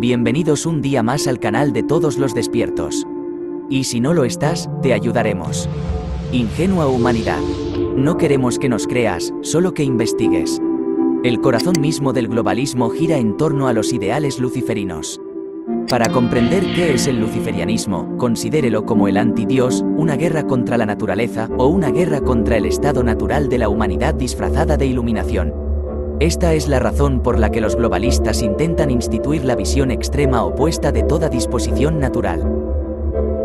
Bienvenidos un día más al canal de Todos los Despiertos. Y si no lo estás, te ayudaremos. Ingenua humanidad. No queremos que nos creas, solo que investigues. El corazón mismo del globalismo gira en torno a los ideales luciferinos. Para comprender qué es el luciferianismo, considérelo como el antidios, una guerra contra la naturaleza o una guerra contra el estado natural de la humanidad disfrazada de iluminación. Esta es la razón por la que los globalistas intentan instituir la visión extrema opuesta de toda disposición natural.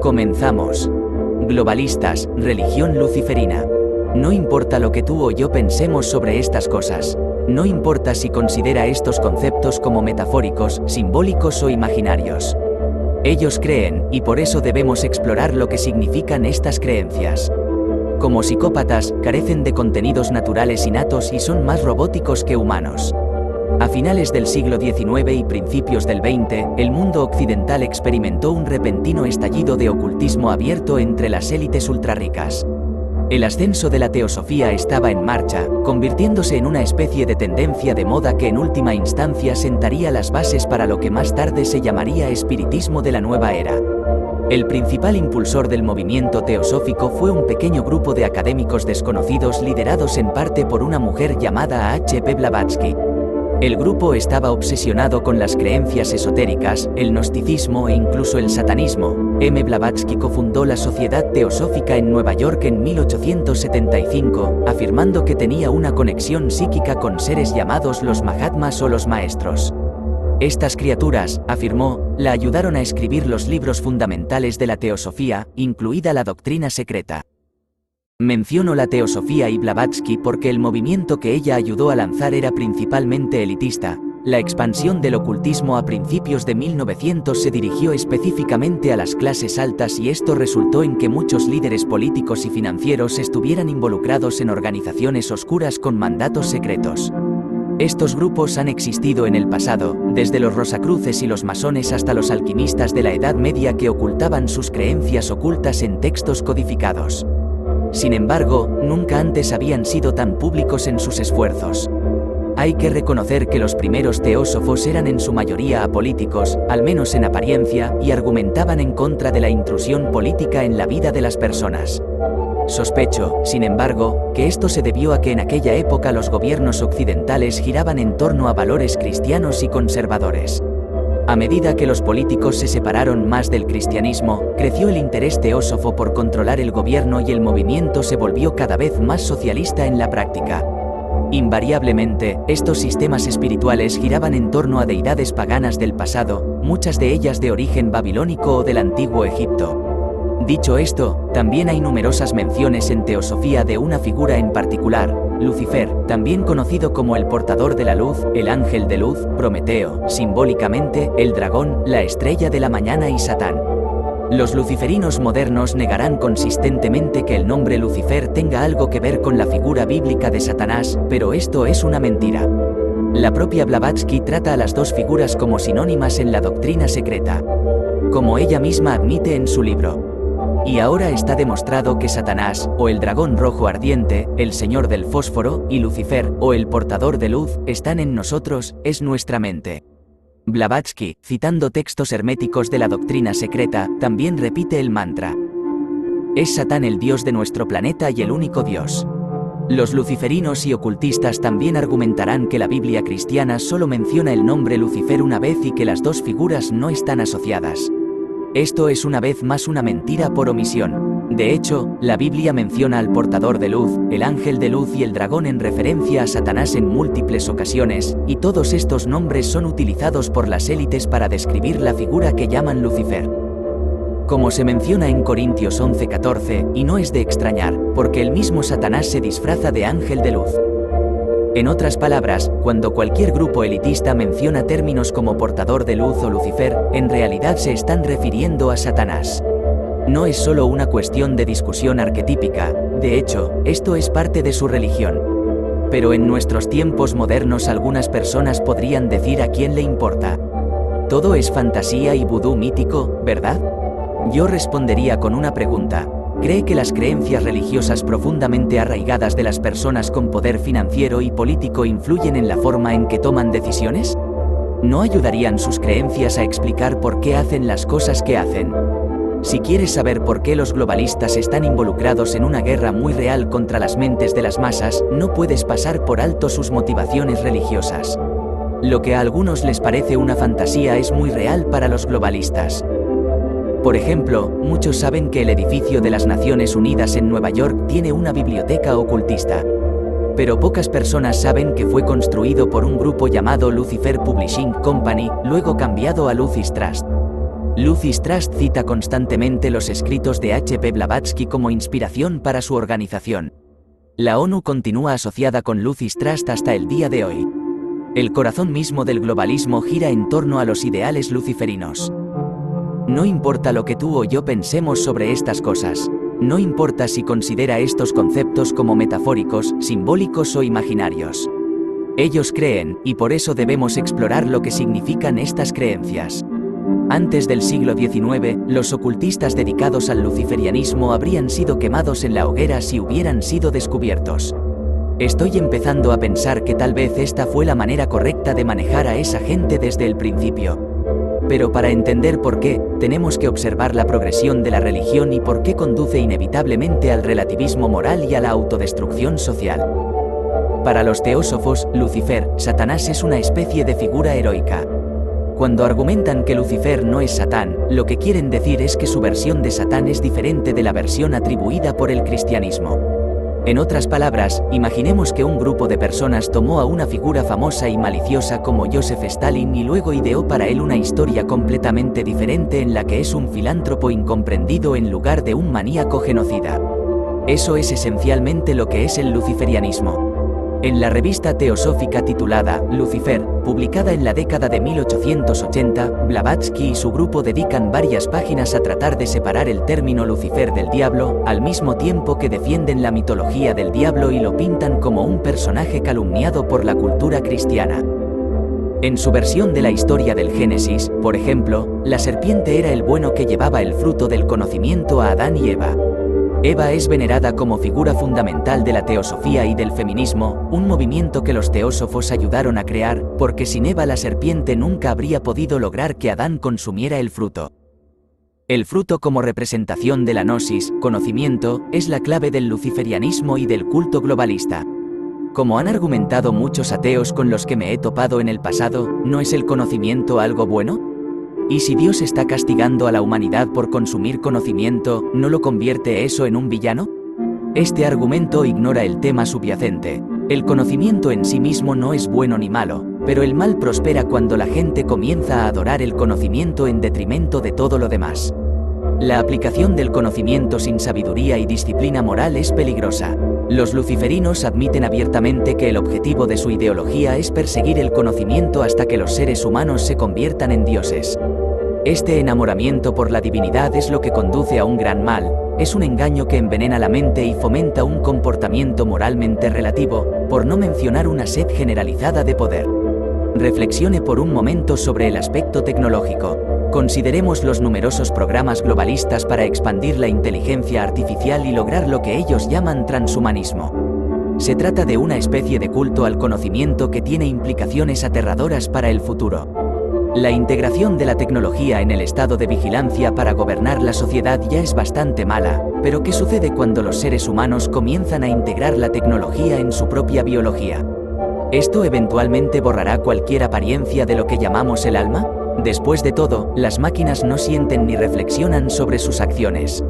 Comenzamos. Globalistas, religión luciferina. No importa lo que tú o yo pensemos sobre estas cosas. No importa si considera estos conceptos como metafóricos, simbólicos o imaginarios. Ellos creen, y por eso debemos explorar lo que significan estas creencias. Como psicópatas, carecen de contenidos naturales innatos y son más robóticos que humanos. A finales del siglo XIX y principios del XX, el mundo occidental experimentó un repentino estallido de ocultismo abierto entre las élites ultrarricas. El ascenso de la teosofía estaba en marcha, convirtiéndose en una especie de tendencia de moda que en última instancia sentaría las bases para lo que más tarde se llamaría espiritismo de la nueva era. El principal impulsor del movimiento teosófico fue un pequeño grupo de académicos desconocidos liderados en parte por una mujer llamada H. P. Blavatsky. El grupo estaba obsesionado con las creencias esotéricas, el gnosticismo e incluso el satanismo. M. Blavatsky cofundó la Sociedad Teosófica en Nueva York en 1875, afirmando que tenía una conexión psíquica con seres llamados los Mahatmas o los maestros. Estas criaturas, afirmó, la ayudaron a escribir los libros fundamentales de la teosofía, incluida la doctrina secreta. Menciono la teosofía y Blavatsky porque el movimiento que ella ayudó a lanzar era principalmente elitista. La expansión del ocultismo a principios de 1900 se dirigió específicamente a las clases altas y esto resultó en que muchos líderes políticos y financieros estuvieran involucrados en organizaciones oscuras con mandatos secretos. Estos grupos han existido en el pasado, desde los Rosacruces y los masones hasta los alquimistas de la Edad Media que ocultaban sus creencias ocultas en textos codificados. Sin embargo, nunca antes habían sido tan públicos en sus esfuerzos. Hay que reconocer que los primeros teósofos eran en su mayoría apolíticos, al menos en apariencia, y argumentaban en contra de la intrusión política en la vida de las personas. Sospecho, sin embargo, que esto se debió a que en aquella época los gobiernos occidentales giraban en torno a valores cristianos y conservadores. A medida que los políticos se separaron más del cristianismo, creció el interés teósofo por controlar el gobierno y el movimiento se volvió cada vez más socialista en la práctica. Invariablemente, estos sistemas espirituales giraban en torno a deidades paganas del pasado, muchas de ellas de origen babilónico o del antiguo Egipto. Dicho esto, también hay numerosas menciones en teosofía de una figura en particular, Lucifer, también conocido como el portador de la luz, el ángel de luz, Prometeo, simbólicamente, el dragón, la estrella de la mañana y Satán. Los luciferinos modernos negarán consistentemente que el nombre Lucifer tenga algo que ver con la figura bíblica de Satanás, pero esto es una mentira. La propia Blavatsky trata a las dos figuras como sinónimas en la doctrina secreta, como ella misma admite en su libro. Y ahora está demostrado que Satanás, o el dragón rojo ardiente, el señor del fósforo, y Lucifer, o el portador de luz, están en nosotros, es nuestra mente. Blavatsky, citando textos herméticos de la doctrina secreta, también repite el mantra. Es Satán el dios de nuestro planeta y el único dios. Los luciferinos y ocultistas también argumentarán que la Biblia cristiana solo menciona el nombre Lucifer una vez y que las dos figuras no están asociadas. Esto es una vez más una mentira por omisión. De hecho, la Biblia menciona al portador de luz, el ángel de luz y el dragón en referencia a Satanás en múltiples ocasiones, y todos estos nombres son utilizados por las élites para describir la figura que llaman Lucifer. Como se menciona en Corintios 11:14, y no es de extrañar, porque el mismo Satanás se disfraza de ángel de luz. En otras palabras, cuando cualquier grupo elitista menciona términos como portador de luz o Lucifer, en realidad se están refiriendo a Satanás. No es solo una cuestión de discusión arquetípica, de hecho, esto es parte de su religión. Pero en nuestros tiempos modernos algunas personas podrían decir a quién le importa. Todo es fantasía y vudú mítico, ¿verdad? Yo respondería con una pregunta. ¿Cree que las creencias religiosas profundamente arraigadas de las personas con poder financiero y político influyen en la forma en que toman decisiones? No ayudarían sus creencias a explicar por qué hacen las cosas que hacen. Si quieres saber por qué los globalistas están involucrados en una guerra muy real contra las mentes de las masas, no puedes pasar por alto sus motivaciones religiosas. Lo que a algunos les parece una fantasía es muy real para los globalistas. Por ejemplo, muchos saben que el edificio de las Naciones Unidas en Nueva York tiene una biblioteca ocultista. Pero pocas personas saben que fue construido por un grupo llamado Lucifer Publishing Company, luego cambiado a Lucis Trust. Lucis Trust cita constantemente los escritos de H.P. Blavatsky como inspiración para su organización. La ONU continúa asociada con Lucis Trust hasta el día de hoy. El corazón mismo del globalismo gira en torno a los ideales luciferinos. No importa lo que tú o yo pensemos sobre estas cosas. No importa si considera estos conceptos como metafóricos, simbólicos o imaginarios. Ellos creen, y por eso debemos explorar lo que significan estas creencias. Antes del siglo XIX, los ocultistas dedicados al luciferianismo habrían sido quemados en la hoguera si hubieran sido descubiertos. Estoy empezando a pensar que tal vez esta fue la manera correcta de manejar a esa gente desde el principio. Pero para entender por qué, tenemos que observar la progresión de la religión y por qué conduce inevitablemente al relativismo moral y a la autodestrucción social. Para los teósofos, Lucifer, Satanás es una especie de figura heroica. Cuando argumentan que Lucifer no es Satán, lo que quieren decir es que su versión de Satán es diferente de la versión atribuida por el cristianismo. En otras palabras, imaginemos que un grupo de personas tomó a una figura famosa y maliciosa como Joseph Stalin y luego ideó para él una historia completamente diferente en la que es un filántropo incomprendido en lugar de un maníaco genocida. Eso es esencialmente lo que es el luciferianismo. En la revista teosófica titulada Lucifer, publicada en la década de 1880, Blavatsky y su grupo dedican varias páginas a tratar de separar el término Lucifer del diablo, al mismo tiempo que defienden la mitología del diablo y lo pintan como un personaje calumniado por la cultura cristiana. En su versión de la historia del Génesis, por ejemplo, la serpiente era el bueno que llevaba el fruto del conocimiento a Adán y Eva. Eva es venerada como figura fundamental de la teosofía y del feminismo, un movimiento que los teósofos ayudaron a crear, porque sin Eva la serpiente nunca habría podido lograr que Adán consumiera el fruto. El fruto como representación de la gnosis, conocimiento, es la clave del luciferianismo y del culto globalista. Como han argumentado muchos ateos con los que me he topado en el pasado, ¿no es el conocimiento algo bueno? ¿Y si Dios está castigando a la humanidad por consumir conocimiento, no lo convierte eso en un villano? Este argumento ignora el tema subyacente. El conocimiento en sí mismo no es bueno ni malo, pero el mal prospera cuando la gente comienza a adorar el conocimiento en detrimento de todo lo demás. La aplicación del conocimiento sin sabiduría y disciplina moral es peligrosa. Los luciferinos admiten abiertamente que el objetivo de su ideología es perseguir el conocimiento hasta que los seres humanos se conviertan en dioses. Este enamoramiento por la divinidad es lo que conduce a un gran mal, es un engaño que envenena la mente y fomenta un comportamiento moralmente relativo, por no mencionar una sed generalizada de poder. Reflexione por un momento sobre el aspecto tecnológico. Consideremos los numerosos programas globalistas para expandir la inteligencia artificial y lograr lo que ellos llaman transhumanismo. Se trata de una especie de culto al conocimiento que tiene implicaciones aterradoras para el futuro. La integración de la tecnología en el estado de vigilancia para gobernar la sociedad ya es bastante mala, pero ¿qué sucede cuando los seres humanos comienzan a integrar la tecnología en su propia biología? ¿Esto eventualmente borrará cualquier apariencia de lo que llamamos el alma? Después de todo, las máquinas no sienten ni reflexionan sobre sus acciones.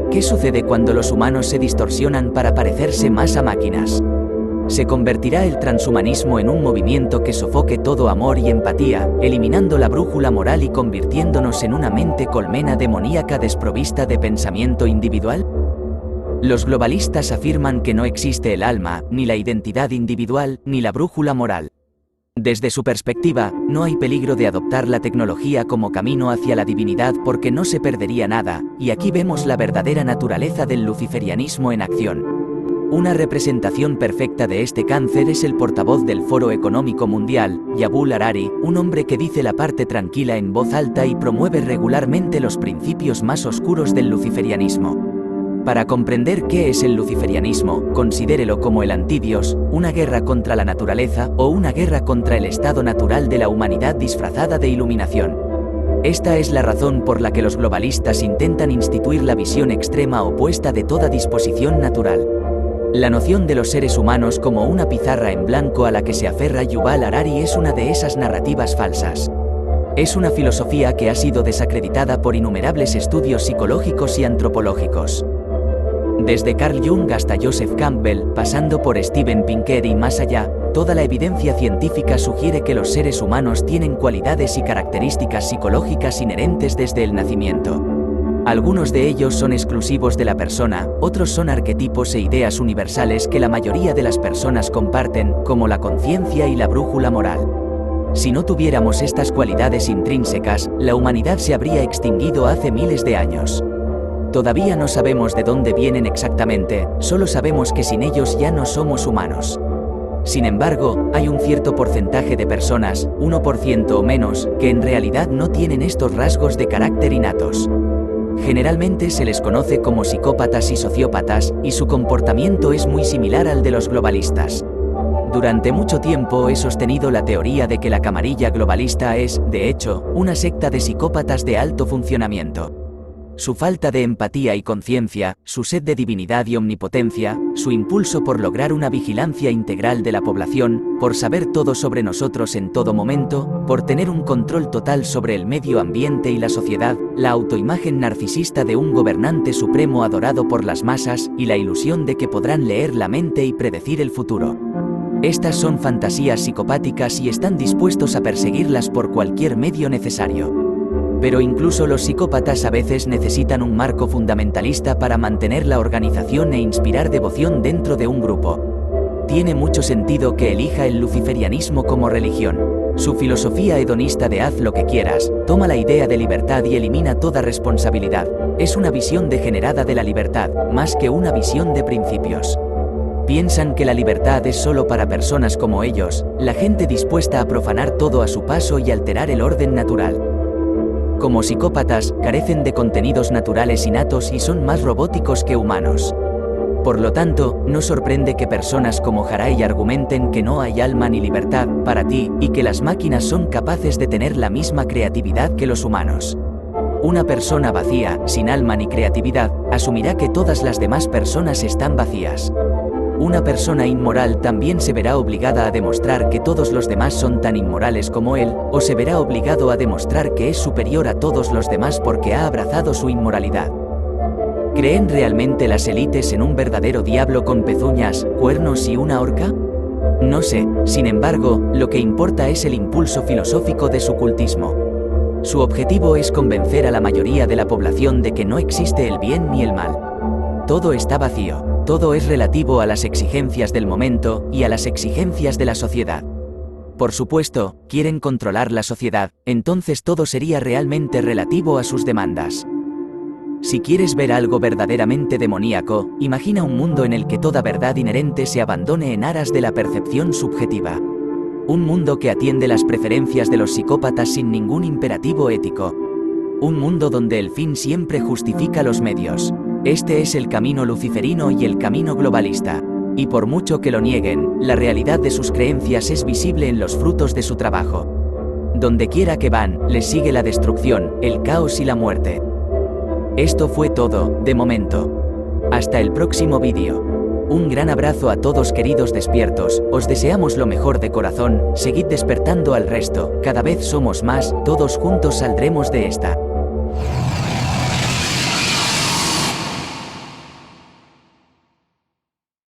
¿Qué sucede cuando los humanos se distorsionan para parecerse más a máquinas? ¿Se convertirá el transhumanismo en un movimiento que sofoque todo amor y empatía, eliminando la brújula moral y convirtiéndonos en una mente colmena demoníaca desprovista de pensamiento individual? Los globalistas afirman que no existe el alma, ni la identidad individual, ni la brújula moral. Desde su perspectiva, no hay peligro de adoptar la tecnología como camino hacia la divinidad porque no se perdería nada, y aquí vemos la verdadera naturaleza del luciferianismo en acción. Una representación perfecta de este cáncer es el portavoz del Foro Económico Mundial, Yuval Harari, un hombre que dice la parte tranquila en voz alta y promueve regularmente los principios más oscuros del luciferianismo. Para comprender qué es el luciferianismo, considérelo como el antidios, una guerra contra la naturaleza o una guerra contra el estado natural de la humanidad disfrazada de iluminación. Esta es la razón por la que los globalistas intentan instituir la visión extrema opuesta de toda disposición natural. La noción de los seres humanos como una pizarra en blanco a la que se aferra Yuval Harari es una de esas narrativas falsas. Es una filosofía que ha sido desacreditada por innumerables estudios psicológicos y antropológicos. Desde Carl Jung hasta Joseph Campbell, pasando por Steven Pinker y más allá, toda la evidencia científica sugiere que los seres humanos tienen cualidades y características psicológicas inherentes desde el nacimiento. Algunos de ellos son exclusivos de la persona, otros son arquetipos e ideas universales que la mayoría de las personas comparten, como la conciencia y la brújula moral. Si no tuviéramos estas cualidades intrínsecas, la humanidad se habría extinguido hace miles de años. Todavía no sabemos de dónde vienen exactamente, solo sabemos que sin ellos ya no somos humanos. Sin embargo, hay un cierto porcentaje de personas, 1% o menos, que en realidad no tienen estos rasgos de carácter innatos. Generalmente se les conoce como psicópatas y sociópatas, y su comportamiento es muy similar al de los globalistas. Durante mucho tiempo he sostenido la teoría de que la camarilla globalista es, de hecho, una secta de psicópatas de alto funcionamiento. Su falta de empatía y conciencia, su sed de divinidad y omnipotencia, su impulso por lograr una vigilancia integral de la población, por saber todo sobre nosotros en todo momento, por tener un control total sobre el medio ambiente y la sociedad, la autoimagen narcisista de un gobernante supremo adorado por las masas y la ilusión de que podrán leer la mente y predecir el futuro. Estas son fantasías psicopáticas y están dispuestos a perseguirlas por cualquier medio necesario. Pero incluso los psicópatas a veces necesitan un marco fundamentalista para mantener la organización e inspirar devoción dentro de un grupo. Tiene mucho sentido que elija el luciferianismo como religión. Su filosofía hedonista de haz lo que quieras, toma la idea de libertad y elimina toda responsabilidad. Es una visión degenerada de la libertad, más que una visión de principios. Piensan que la libertad es solo para personas como ellos, la gente dispuesta a profanar todo a su paso y alterar el orden natural. Como psicópatas, carecen de contenidos naturales innatos y son más robóticos que humanos. Por lo tanto, no sorprende que personas como Harari argumenten que no hay alma ni libertad para ti y que las máquinas son capaces de tener la misma creatividad que los humanos. Una persona vacía, sin alma ni creatividad, asumirá que todas las demás personas están vacías. Una persona inmoral también se verá obligada a demostrar que todos los demás son tan inmorales como él, o se verá obligado a demostrar que es superior a todos los demás porque ha abrazado su inmoralidad. ¿Creen realmente las élites en un verdadero diablo con pezuñas, cuernos y una horca? No sé, sin embargo, lo que importa es el impulso filosófico de su cultismo. Su objetivo es convencer a la mayoría de la población de que no existe el bien ni el mal. Todo está vacío. Todo es relativo a las exigencias del momento y a las exigencias de la sociedad. Por supuesto, quieren controlar la sociedad, entonces todo sería realmente relativo a sus demandas. Si quieres ver algo verdaderamente demoníaco, imagina un mundo en el que toda verdad inherente se abandone en aras de la percepción subjetiva. Un mundo que atiende las preferencias de los psicópatas sin ningún imperativo ético. Un mundo donde el fin siempre justifica los medios. Este es el camino luciferino y el camino globalista. Y por mucho que lo nieguen, la realidad de sus creencias es visible en los frutos de su trabajo. Donde quiera que van, les sigue la destrucción, el caos y la muerte. Esto fue todo, de momento. Hasta el próximo vídeo. Un gran abrazo a todos queridos despiertos, os deseamos lo mejor de corazón, seguid despertando al resto, cada vez somos más, todos juntos saldremos de esta.